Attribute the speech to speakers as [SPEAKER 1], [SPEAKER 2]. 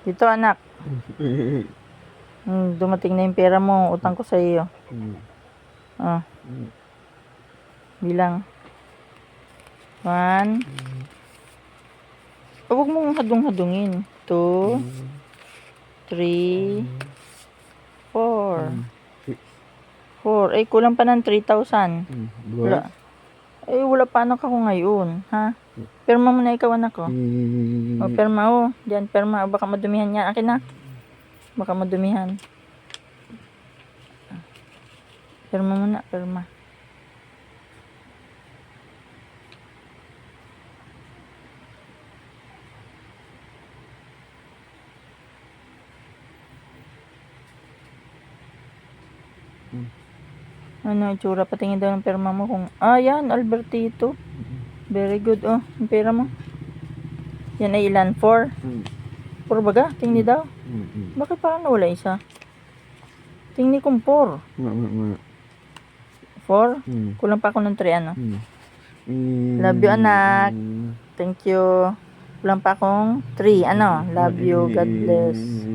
[SPEAKER 1] Dito, anak. Dumating na yung pera mo. Utang ko sa iyo. Ah. Bilang. 1. Huwag mong hadung-hadungin. 2, 3, 4. 4. Eh, kulang pa ng 3,000. Wala. Eh, wala pa anak ako ngayon. Ha? Perma mo na ikaw, anak ko. O, perma, o. Diyan, perma. Baka madumihan yan. Akin na. Baka madumihan. Perma mo na, perma. Ano, itsura, patingin daw ng perma mo kung, yan, Albertito. Very good, oh, yung pera mo. Yan ay ilan? 4? 4 baga? Tingni daw. Bakit parang nawala isa? Tingni kong 4. 4? Kulang pa ako ng 3, ano? Love you, anak. Thank you. Kulang pa akong 3, ano? Love you, God bless.